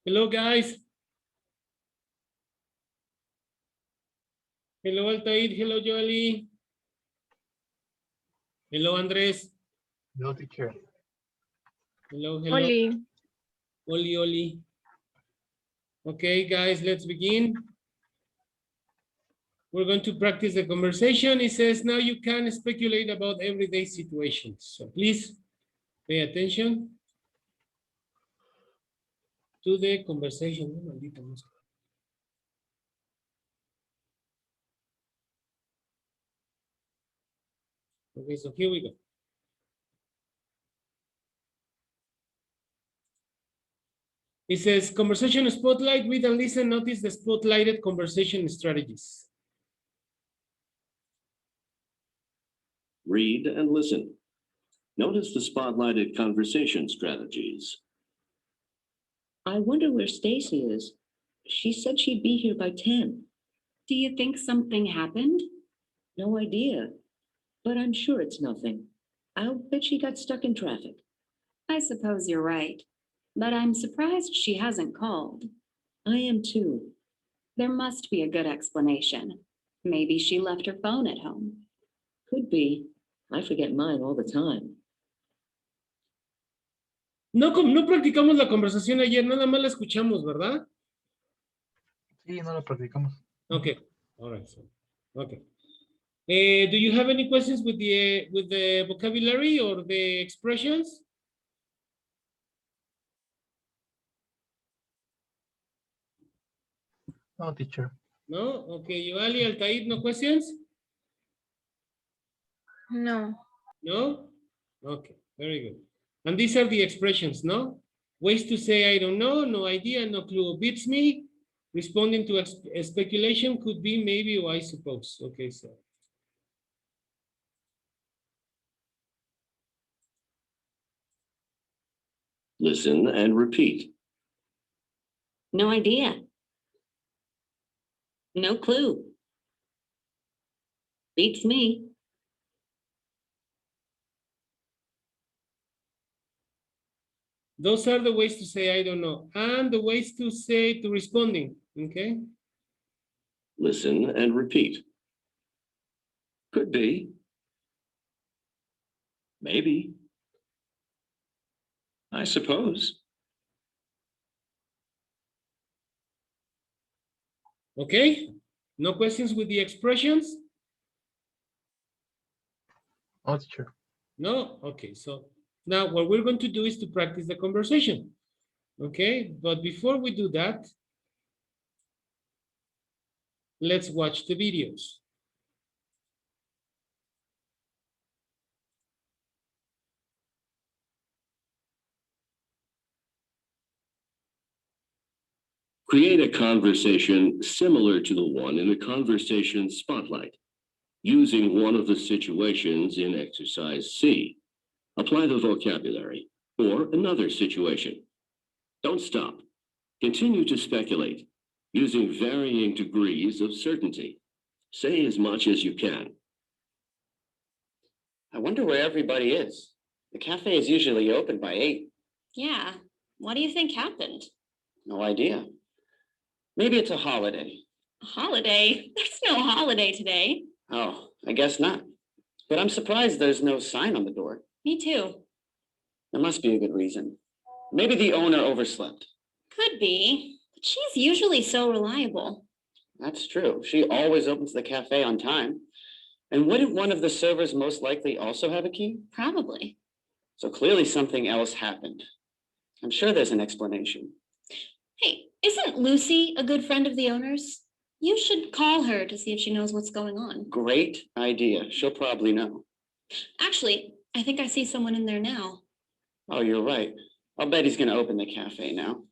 Hello, guys. Hello, Altair. Hello, Jolie. Hello, Andres. No, teacher. Hello, hello. Oli. Oli, Oli. Okay, guys, let's begin. We're going to practice the conversation. It says now you can speculate about everyday situations. So please pay attention to the conversation. Okay, so here we go. It says conversation spotlight, read and listen, notice the spotlighted conversation strategies. Read and listen. Notice the spotlighted conversation strategies. I wonder where Stacy is. She said she'd be here by 10. Do you think something happened? No idea, but I'm sure it's nothing. I'll bet she got stuck in traffic. I suppose you're right, but I'm surprised she hasn't called. I am too. There must be a good explanation. Maybe she left her phone at home. Could be. I forget mine all the time. No practicamos la conversación ayer, nada más la escuchamos, ¿verdad? Sí, no lo practicamos. Okay, all right. So, okay. Do you have any questions with the vocabulary or the expressions? No, teacher. No? Okay, Yuvali, Altair, no questions? No. No? Okay, very good. And these are the expressions, no? Ways to say I don't know, no idea, no clue, beats me. Responding to a speculation could be maybe or I suppose. Okay, so. Listen and repeat. No idea. No clue. Beats me. Those are the ways to say I don't know. And the ways to say to responding, okay? Listen and repeat. Could be. Maybe. I suppose. Okay? No questions with the expressions? No, teacher. No? Okay, so now what we're going to do is to practice the conversation. Okay, but before we do that, let's watch the videos. Create a conversation similar to the one in the conversation spotlight, using one of the situations in exercise C. Apply the vocabulary or another situation. Don't stop. Continue to speculate, using varying degrees of certainty. Say as much as you can. I wonder where everybody is. The cafe is usually open by 8. Yeah, what do you think happened? No idea. Maybe it's a holiday. A holiday? There's no holiday today. Oh, I guess not. But I'm surprised there's no sign on the door. Me too. There must be a good reason. Maybe the owner overslept. Could be, but she's usually so reliable. That's true. She always opens the cafe on time. And wouldn't one of the servers most likely also have a key? Probably. So clearly something else happened. I'm sure there's an explanation. Hey, isn't Lucy a good friend of the owner's? You should call her to see if she knows what's going on. Great idea. She'll probably know. Actually, I think I see someone in there now. Oh, you're right. I'll bet he's going to open the cafe now.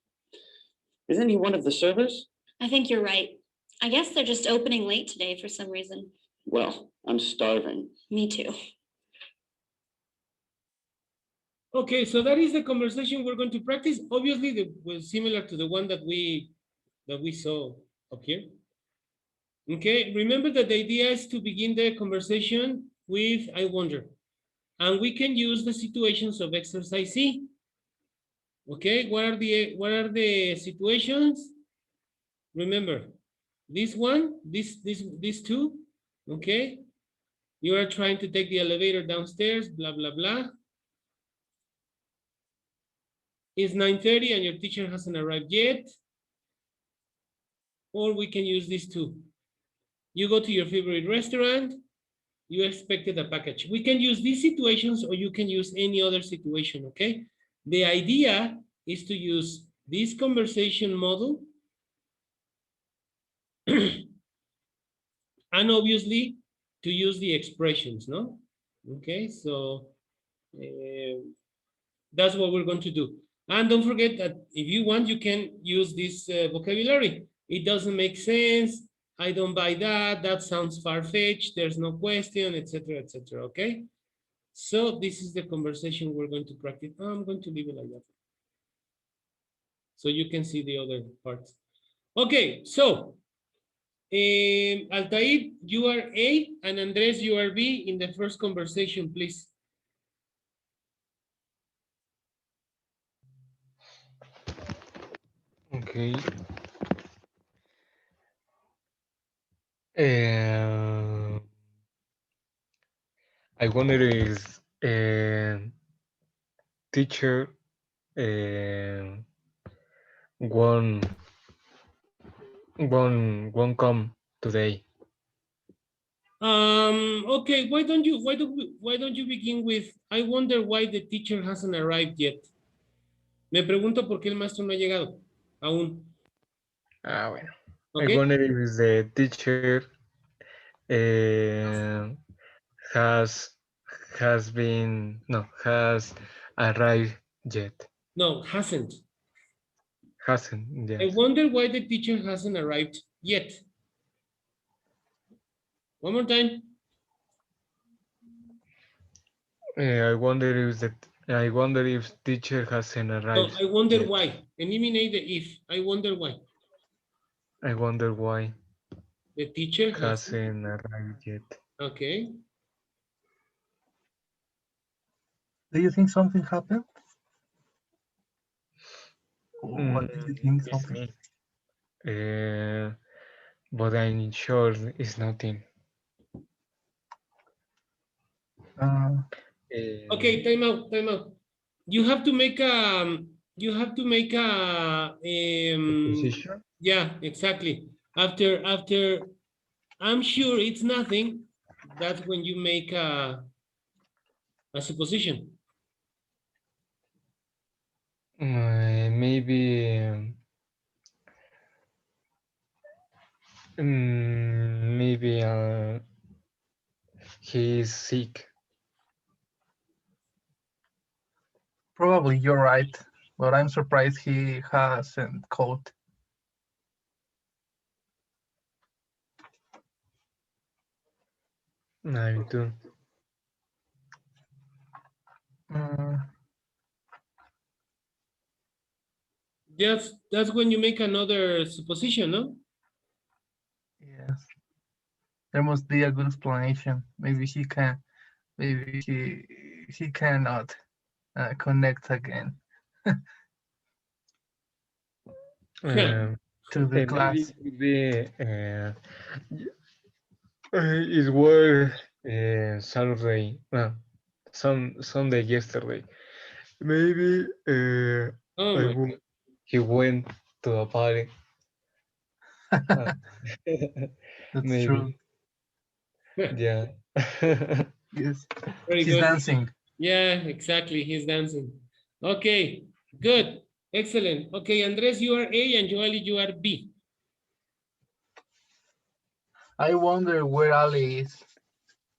Isn't he one of the servers? I think you're right. I guess they're just opening late today for some reason. Well, I'm starving. Me too. Okay, so that is the conversation we're going to practice. Obviously, it was similar to the one that we saw up here. Okay, remember that the idea is to begin the conversation with I wonder. And we can use the situations of exercise C. Okay, what are the situations? Remember, this one, these two, okay? You are trying to take the elevator downstairs, blah, blah, blah. It's 9:30 and your teacher hasn't arrived yet. Or we can use this too. You go to your favorite restaurant, you expected a package. We can use these situations or you can use any other situation, okay? The idea is to use this conversation model and obviously to use the expressions, no? Okay, so that's what we're going to do. And don't forget that if you want, you can use this vocabulary. It doesn't make sense. I don't buy that. That sounds far-fetched. There's no question, etc., etc. Okay. So this is the conversation we're going to practice. I'm going to leave it like that, so you can see the other parts. Okay. So Altair, you are A, and Andres, you are B in the first conversation, please. Okay. I wonder if teacher won't come today. Okay, why don't you begin with, I wonder why the teacher hasn't arrived yet. Me pregunto por qué el maestro no ha llegado aún. Ah, bueno. Okay. I wonder if the teacher has arrived yet. No, hasn't. Hasn't yet. I wonder why the teacher hasn't arrived yet. One more time. I wonder if teacher hasn't arrived. No, I wonder yet. why. Eliminate the if. I wonder why. I wonder why The teacher hasn't arrived yet. Okay. Do you think something happened? What do you think It's something? me. But I'm sure it's nothing. Okay, time out. You have to make a Position? yeah, exactly. After I'm sure it's nothing, that's when you make a supposition. Maybe he is sick. Probably you're right, but I'm surprised he hasn't called. I do. That's when you make another supposition, no? Yes. There must be a good explanation. Maybe he can. Maybe he cannot connect again to the class. It was Saturday, no, Sunday yesterday. Maybe he went to a party. That's maybe. true. Yeah. Yes. Very He's good. dancing. Yeah, exactly. He's dancing. Okay, good. Excellent. Okay, Andres, you are A and Joali, you are B. I wonder where Ali is.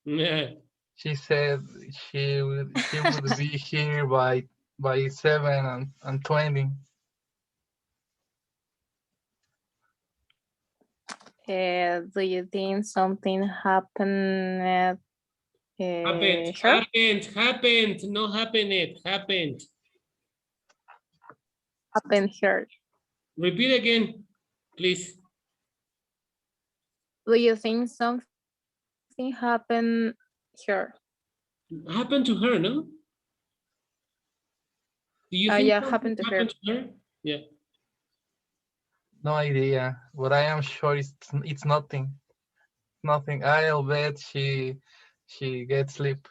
Yeah. She said she would be here by 7:20. Do you think something happened? Happened, Sure. happened, no happened, happened. Happened here. Repeat again, please. Do you think something happened here? Happened to her, no? Do you think yeah, something happened to her. happened to her? Yeah. No idea, but I am sure it's nothing. Nothing. I'll bet she gets sleep.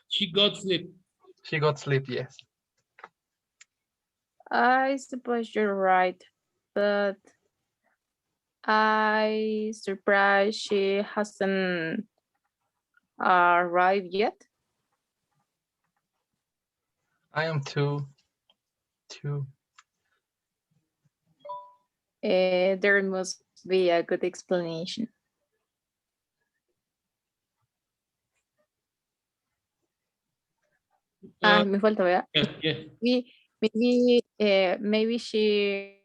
She got sleep. She got sleep, yes. I suppose you're right, but I surprised she hasn't arrived yet. I am too. There must be a good explanation. Me falta, ¿verdad? Yeah, yeah. Maybe she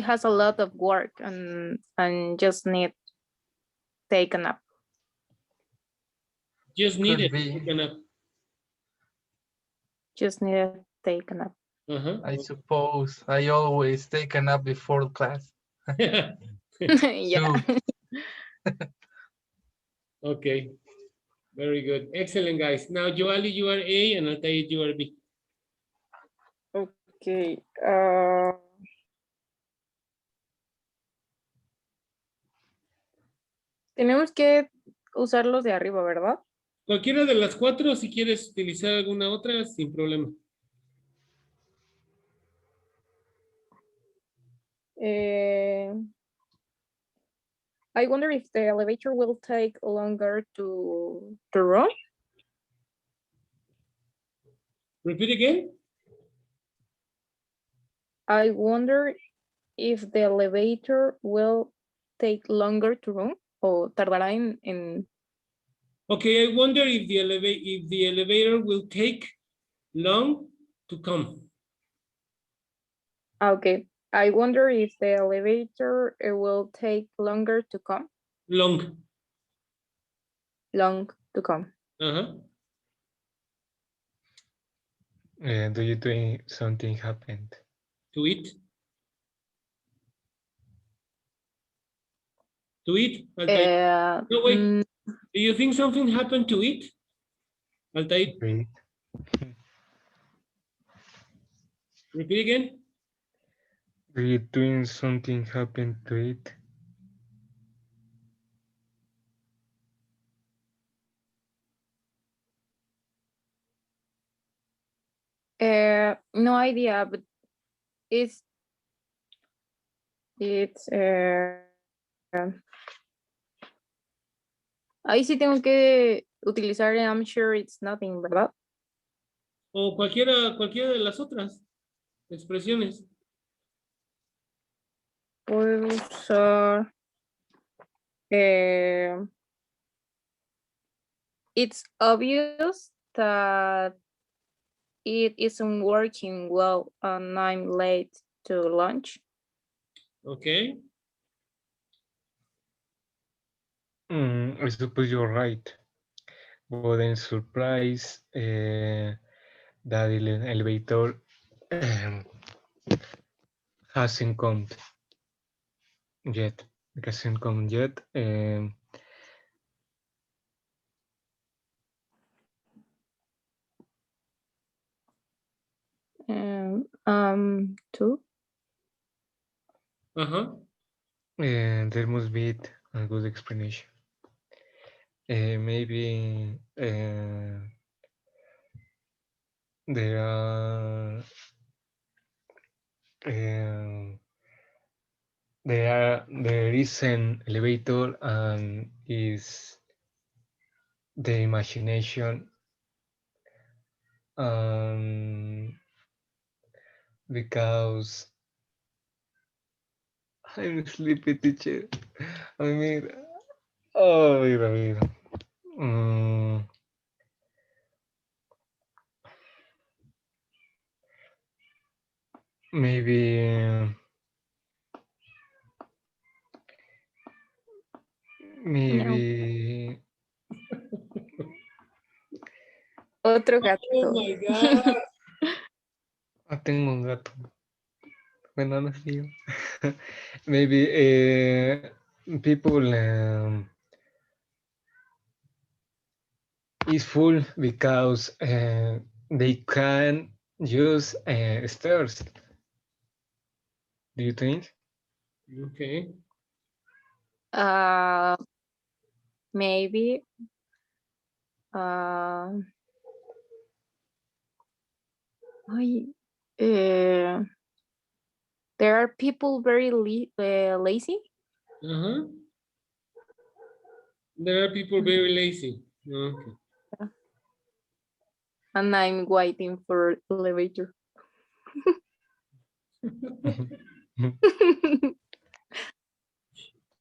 has a lot of work and just need take a nap. Just Could needed be. to take a nap. Just need to take a nap. I suppose I always take a nap before class. Yeah. Okay. Very good. Excellent, guys. Now, Joali, you are A, and Altair, you are B. Okay. Tenemos que usar los de arriba, ¿verdad? Cualquiera de las cuatro, si quieres utilizar alguna otra, sin problema. I wonder if the elevator will take longer to run. Repeat again. I wonder if the elevator will take longer to run o tardará en... Okay, I wonder if the elevator will take long to come. Okay. I wonder if the elevator will take longer to come. Long. Long to come. Do you think something happened? To eat? To eat? Altair? No, wait. Do you think something happened to eat? Altair? Read. Repeat again. Do you think something happened to it? No idea, but it's ahí sí tengo que utilizar I'm sure it's nothing, ¿verdad? O cualquiera de las otras expresiones. Puedo usar it's obvious that it isn't working well and I'm late to lunch. Okay. I suppose you're right. But I'm surprised that the elevator hasn't come yet. It hasn't come yet. Two. And there must be a good explanation. Maybe there are there is an elevator and is the imagination because I'm sleepy, teacher. I mean, oh, mira. Maybe Otro gato. Oh my God. Tengo un gato. Bueno, no es mío. Maybe people is full because they can use stairs. Do you think? Okay. Maybe there are people very lazy. Uh-huh. There are people very lazy. Okay. And I'm waiting for elevator.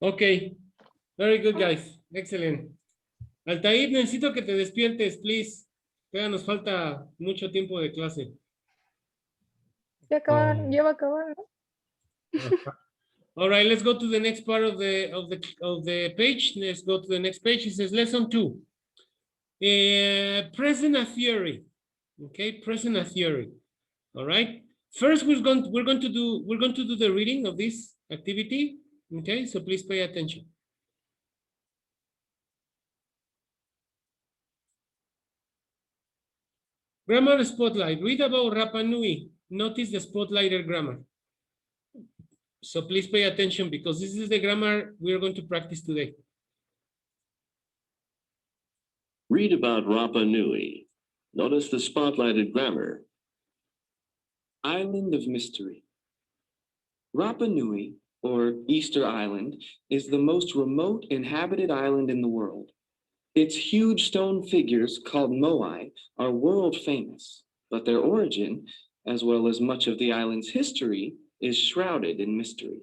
Okay. Very good, guys. Excellent. Altair, necesito que te despiertes, please. Todavía nos falta mucho tiempo de clase. Ya va a acabar, ¿no? All right, let's go to the next part of the page. Let's go to the next page. It says lesson 2. Present a theory. Okay, present a theory. All right. First, we're going to do the reading of this activity. Okay, so please pay attention. Grammar spotlight. Read about Rapa Nui. Notice the spotlighted grammar. So please pay attention because this is the grammar we're going to practice today. Read about Rapa Nui. Notice the spotlighted grammar. Island of Mystery. Rapa Nui, or Easter Island, is the most remote inhabited island in the world. Its huge stone figures, called moai, are world famous, but their origin, as well as much of the island's history, is shrouded in mystery.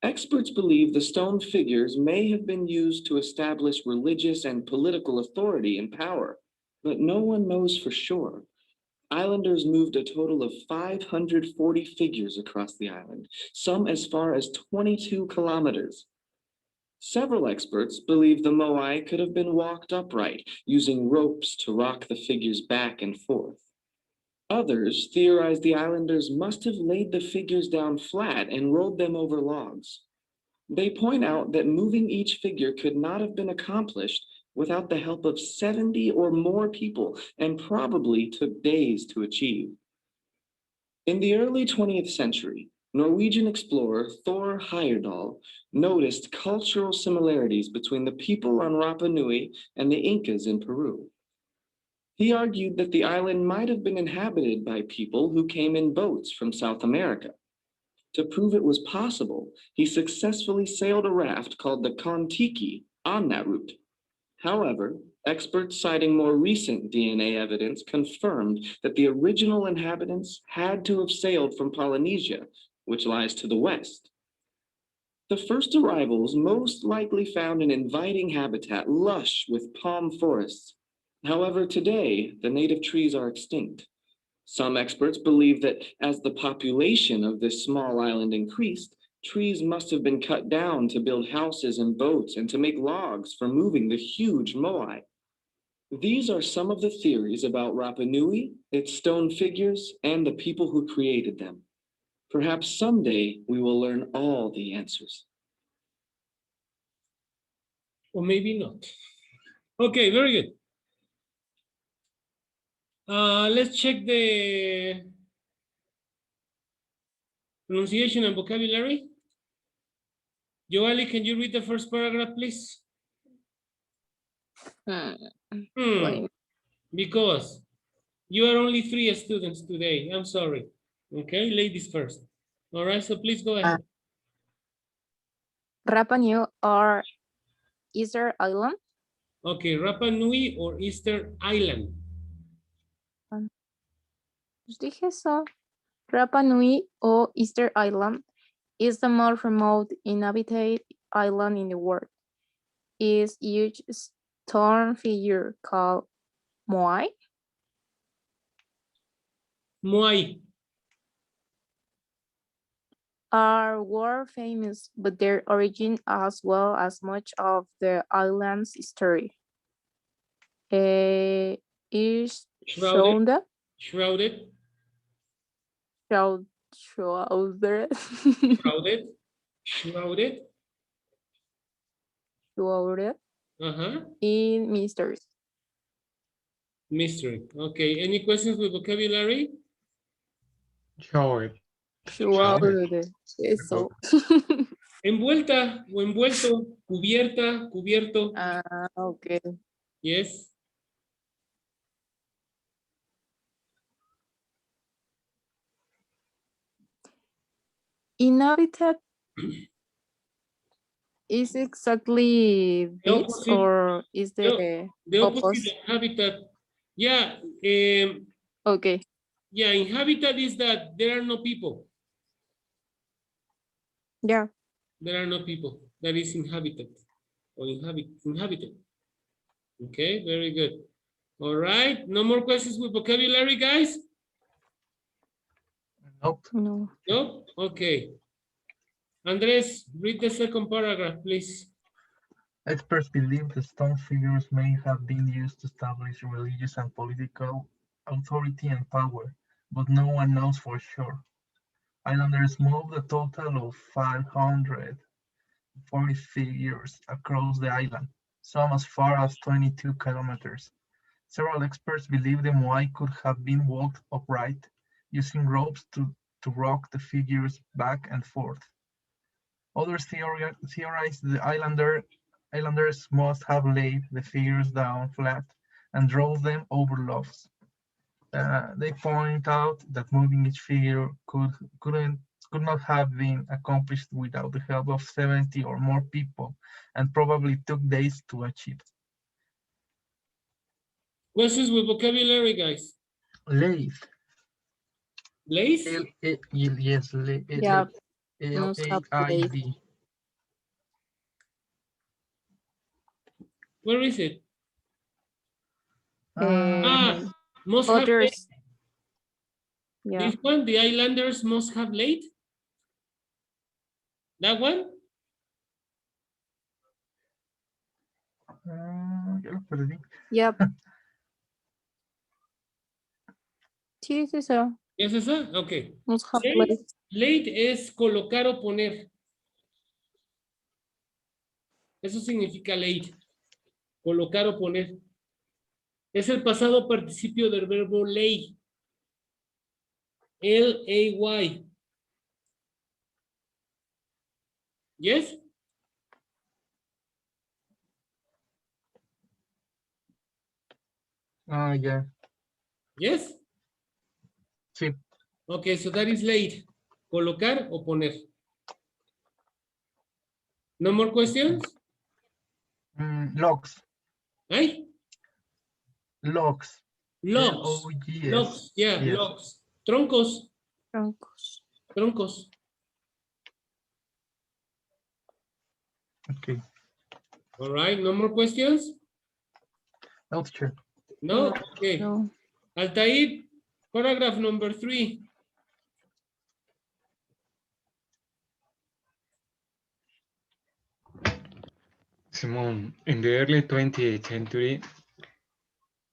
Experts believe the stone figures may have been used to establish religious and political authority and power, but no one knows for sure. Islanders moved a total of 540 figures across the island, some as far as 22 kilometers. Several experts believe the moai could have been walked upright, using ropes to rock the figures back and forth. Others theorize the islanders must have laid the figures down flat and rolled them over logs. They point out that moving each figure could not have been accomplished without the help of 70 or more people, and probably took days to achieve. In the early 20th century, Norwegian explorer Thor Heyerdahl noticed cultural similarities between the people on Rapa Nui and the Incas in Peru. He argued that the island might have been inhabited by people who came in boats from South America. To prove it was possible, he successfully sailed a raft called the Kon-Tiki on that route. However, experts citing more recent DNA evidence confirmed that the original inhabitants had to have sailed from Polynesia, which lies to the west. The first arrivals most likely found an inviting habitat lush with palm forests. However, today, the native trees are extinct. Some experts believe that as the population of this small island increased, trees must have been cut down to build houses and boats and to make logs for moving the huge moai. These are some of the theories about Rapa Nui, its stone figures, and the people who created them. Perhaps someday we will learn all the answers. Or maybe not. Okay, very good. Let's check the pronunciation and vocabulary. Joali, can you read the first paragraph, please? Because you are only 3 students today. I'm sorry. Okay, ladies first. All right, so please go ahead. Rapa Nui or Easter Island. Okay, Rapa Nui or Easter Island. Pues dije eso. Rapa Nui or Easter Island is the most remote inhabited island in the world. Its huge stone figure called moai. Moai. Are world famous, but their origin as well as much of the island's history is shrouded. Shrouded. Shrouded. Shrouded. Shrouded. Shrouded Uh-huh. in mysteries. Mystery. Okay, any questions with vocabulary? Shower. Shrouded. Eso. Envuelta o envuelto, cubierta, cubierto. Ah, okay. Yes. Inhabited is exactly The this opposite. or is the The opposite opposite? of habitat. Yeah, Okay. yeah, in habitat is that there are no people. Yeah. There are no people. That is inhabited or inhabited. Okay, very good. All right, no more questions with vocabulary, guys? Nope. No. No? Okay. Andres, read the second paragraph, please. Experts believe the stone figures may have been used to establish religious and political authority and power, but no one knows for sure. Islanders moved a total of 540 figures across the island, some as far as 22 kilometers. Several experts believe the Moai could have been walked upright, using ropes to rock the figures back and forth. Others theorize the islanders must have laid the figures down flat and rolled them over logs. They point out that moving each figure could not have been accomplished without the help of 70 or more people, and probably took days to achieve. Questions with vocabulary, guys? Lathe. Lace? Yes, Yeah. Must have lathe. L-A-I-D. Where is it? Um, Must have laid. others. Yeah. This one, the islanders must have laid. That one? Ya lo perdí. Yep. Sí, es eso. ¿Es esa? Ok. Must have Laid, lathe. laid es colocar o poner. Eso significa laid. Colocar o poner. Es el pasado participio del verbo lay. L-A-Y. Yes? Ya. Yes? Sí. Okay, so that is laid. Colocar o poner. No more questions? Logs. ¿Ay? Logs. Logs. L-O-G-S. Logs, yeah, Yes. logs. Troncos. Troncos. Troncos. Okay. All right, no more questions? No, teacher. No? Okay. No. Altair, paragraph number 3. Simon, in the early 20th century,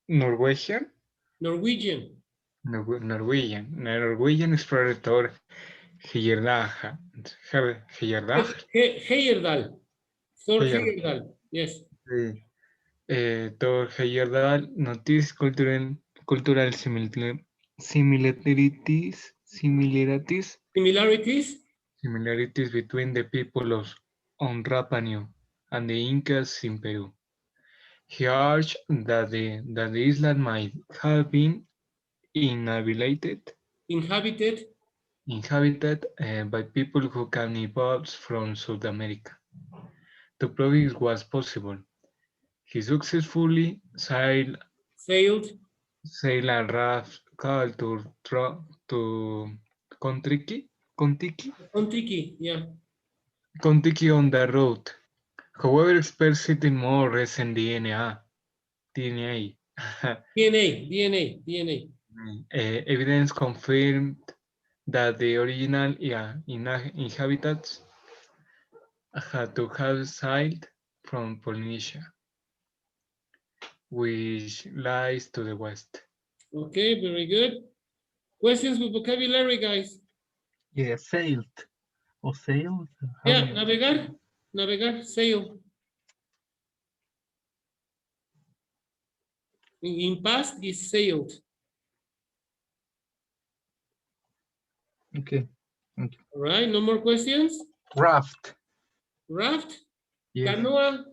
Norwegian explorer Heyerdahl. Thor Heyerdahl, yes. Thor Heyerdahl noticed cultural similarities between the people on Rapa Nui and the Incas in Peru. He urged that the island might have been inhabited by people who came evolved from South America. To prove it was possible, he successfully sailed a raft called to Kontiki, yeah. Kontiki on the road. However, experts cited more recent DNA evidence confirmed that the original inhabitants had to have sailed from Polynesia, which lies to the west. Okay, very good. Questions with vocabulary, guys? Yeah, sailed. Or sailed? Yeah, navegar, sail. In past is sailed. Okay. All right, no more questions? Raft. Raft? Yes. Canoa?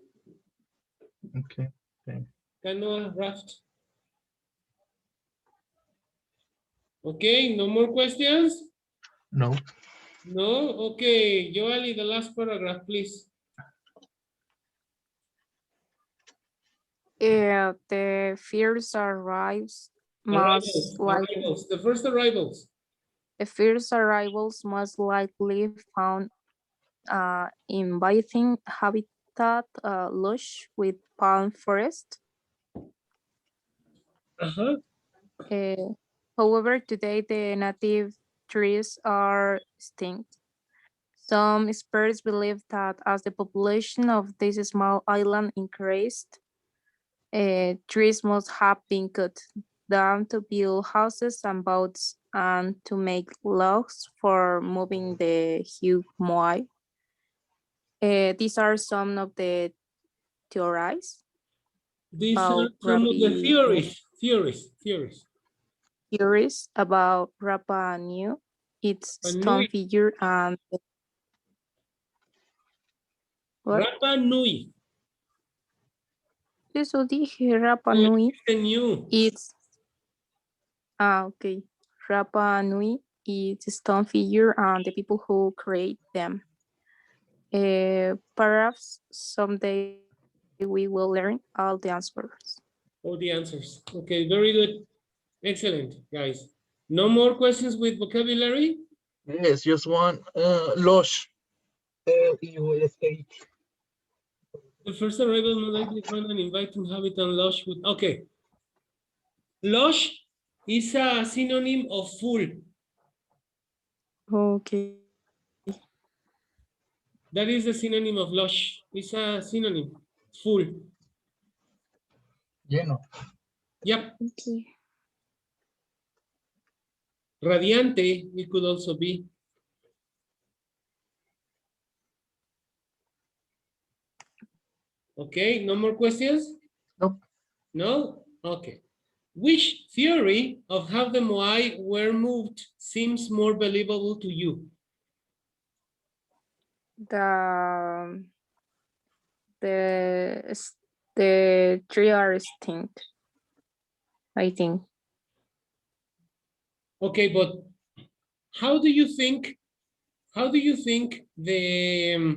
Okay. Canoa, raft. Okay, no more questions? No. No? Okay, Joali, the last paragraph, please. The first arrivals most likely. Arrivals, the first arrivals. The first arrivals most likely found inviting habitat lush with palm forest. However, today the native trees are extinct. Some experts believe that as the population of this small island increased, trees must have been cut down to build houses and boats and to make logs for moving the huge moai. These are some of the theories. These are about some of the Rapi- theories about Rapa Nui, its stone Nui. figure and what? Rapa Nui. Eso dije, Rapa No, Nui. it's the new. It's okay. Rapa Nui is stone figure and the people who create them. Perhaps someday we will learn all the answers. All the answers. Okay, very good. Excellent, guys. No more questions with vocabulary? Yes, just one. Lush. L-U-S-H. The first arrival most likely found an inviting habitat lush with. Okay. Lush is a synonym of full. Okay. That is the synonym of lush. It's a synonym. Full. Lleno. Yep. Okay. Radiante, it could also be. Okay, no more questions? Nope. No? Okay. Which theory of how the Moai were moved seems more believable to you? The three are extinct, I think. Okay, but how do you think the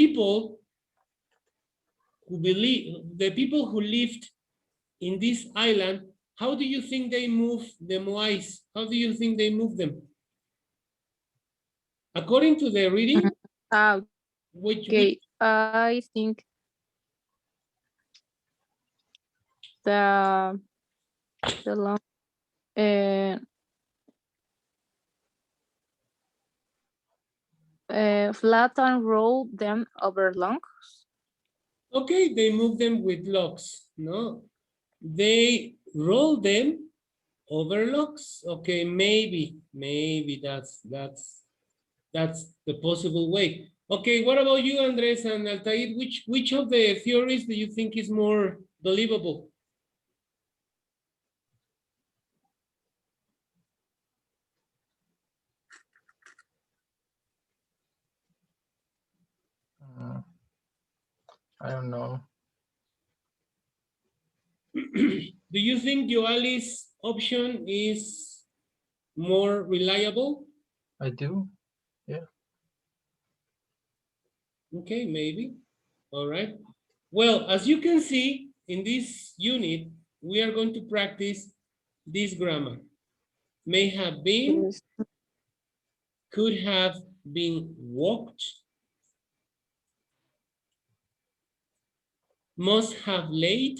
people who lived in this island, how do you think they move the Moais? How do you think they move them? According to the reading, Okay, I think the long flat and roll them over long. okay, they move them with logs, no? They roll them over logs. Okay, maybe that's the possible way. Okay, what about you, Andres and Altair? Which of the theories do you think is more believable? I don't know. Do you think Joali's option is more reliable? I do. Yeah. Okay, maybe. All right. Well, as you can see in this unit, we are going to practice this grammar. May have been, could have been walked, must have laid,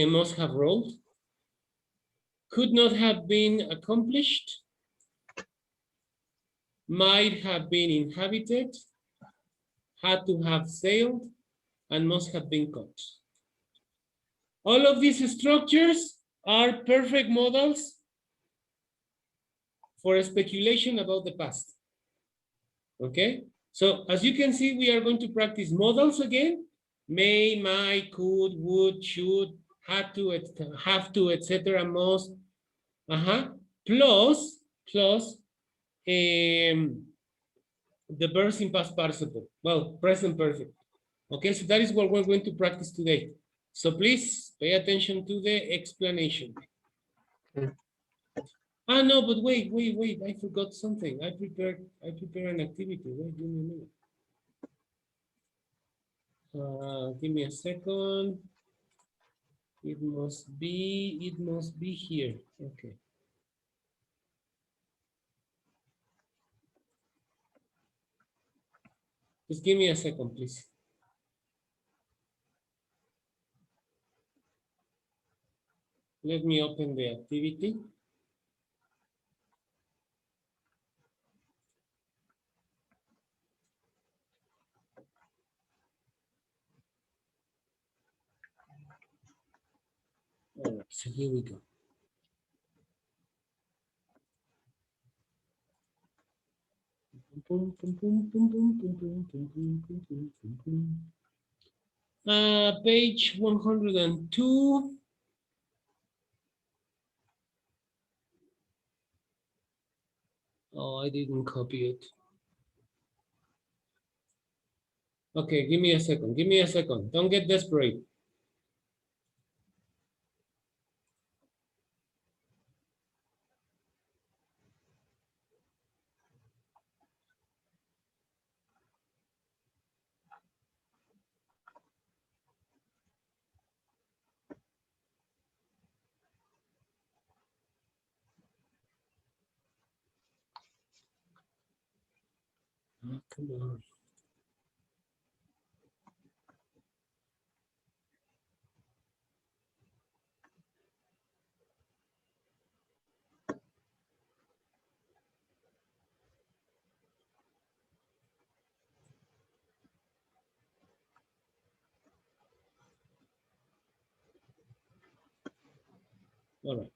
must have rolled, could not have been accomplished, might have been inhabited, had to have sailed, and must have been caught. All of these structures are perfect models for speculation about the past. Okay? So as you can see, we are going to practice modals again. May, might, could, would, should, have to, etc. Must. Plus the verbs in past participle. Well, present perfect. Okay, so that is what we're going to practice today. So please pay attention to the explanation. Okay. Ah, no, but wait. I forgot something. I prepared an activity. Wait, give me a minute. Give me a second. It must be here. Okay. Just give me a second, please. Let me open the activity. All right, so here we go. Page 102. Oh, I didn't copy it. Okay, give me a second. Give me a second. Don't get desperate. Oh, come on. All right.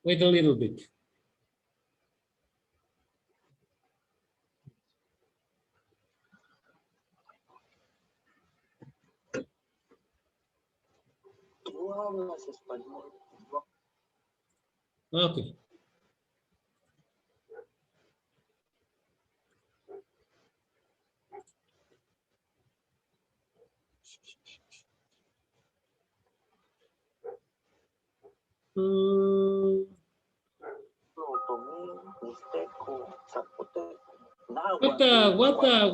Wait a little bit. Okay.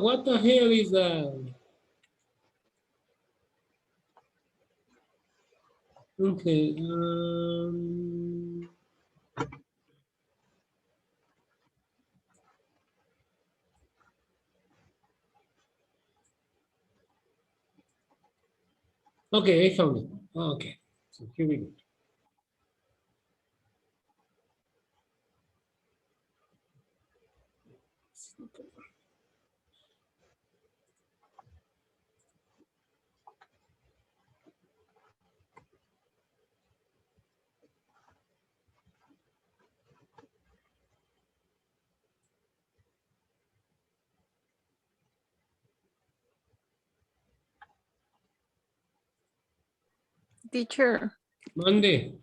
What the hell is that? Okay. Okay, I found it. Okay. So here we go. Teacher, Mande.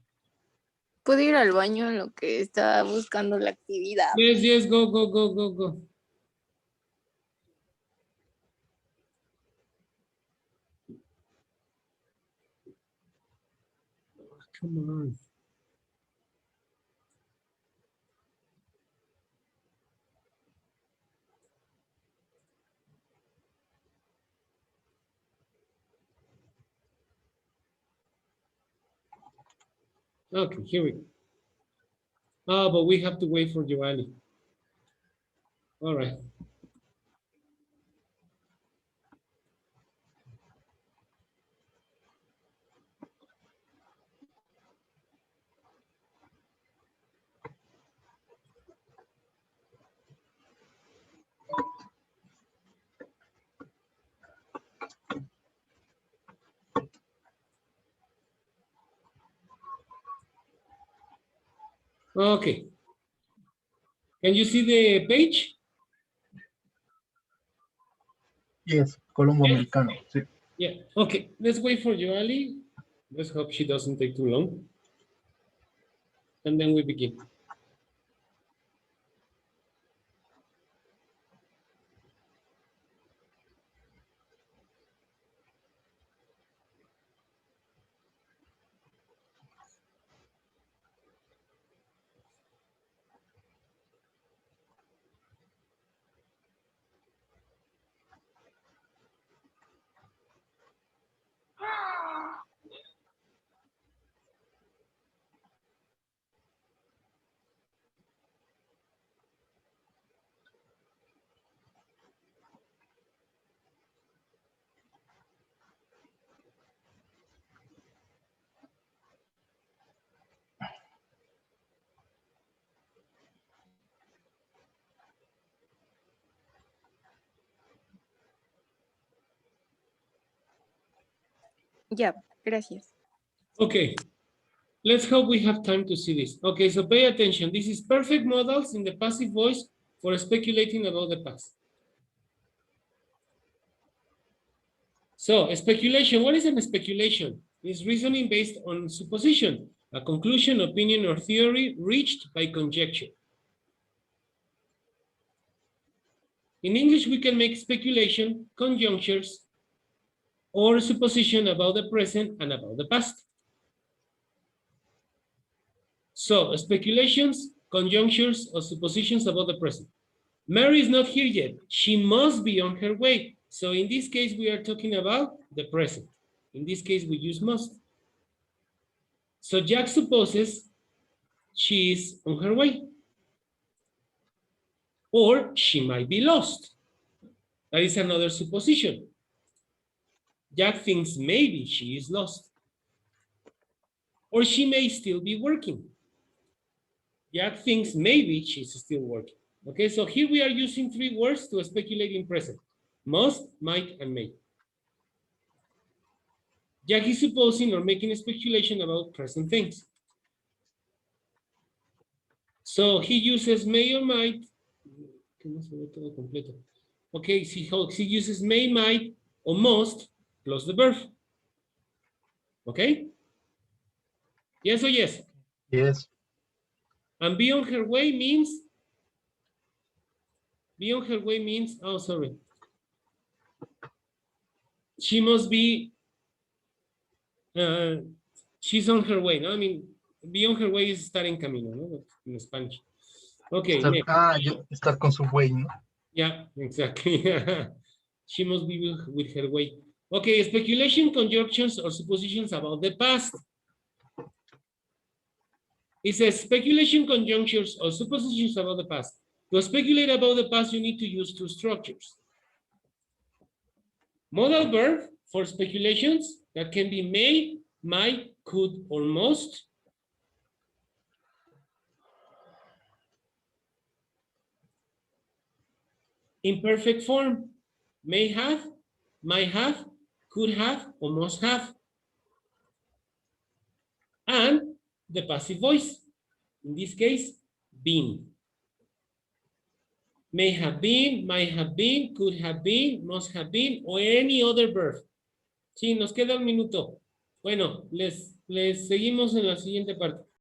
¿puedo ir al baño en lo que está buscando la actividad? Yes, go. Come on. Okay, here we go. Oh, but we have to wait for Giovanni. All right. Okay. Can you see the page? Yes, Colombo Americano. Sí. Yeah, okay. Let's wait for Joali. Let's hope she doesn't take too long. And then we begin. Yeah, gracias. Okay. Let's hope we have time to see this. Okay, so pay attention. This is perfect modals in the passive voice for speculating about the past. So speculation, what is an speculation? It's reasoning based on supposition, a conclusion, opinion, or theory reached by conjecture. In English, we can make speculation, conjunctures, or supposition about the present and about the past. So speculations, conjunctures, or suppositions about the present. Mary is not here yet. She must be on her way. So in this case, we are talking about the present. In this case, we use must. So Jack supposes she is on her way. Or she might be lost. That is another supposition. Jack thinks maybe she is lost. Or she may still be working. Jack thinks maybe she's still working. Okay, so here we are using three words to speculate in present. Must, might, and may. Jack is supposing or making a speculation about present things. So he uses may or might. Okay, he uses may, might, or must, plus the verb. Okay? Yes or yes? Yes. And be on her way means? Be on her way means, oh, sorry. She must be, she's on her way, no? I mean, be on her way is estar en camino, no? In Spanish. Okay. Estar con su way, ¿no? Yeah, exactly. She must be with her way. Okay, speculation, conjunctions, or suppositions about the past. It says speculation, conjunctions, or suppositions about the past. To speculate about the past, you need to use two structures. Modal verb for speculations that can be may, might, could, or must. Imperfect form, may have, might have, could have, or must have. And the passive voice, in this case, been. May have been, might have been, could have been, must have been, or any other verb. Sí, nos queda un minuto. Bueno, les seguimos en la siguiente parte.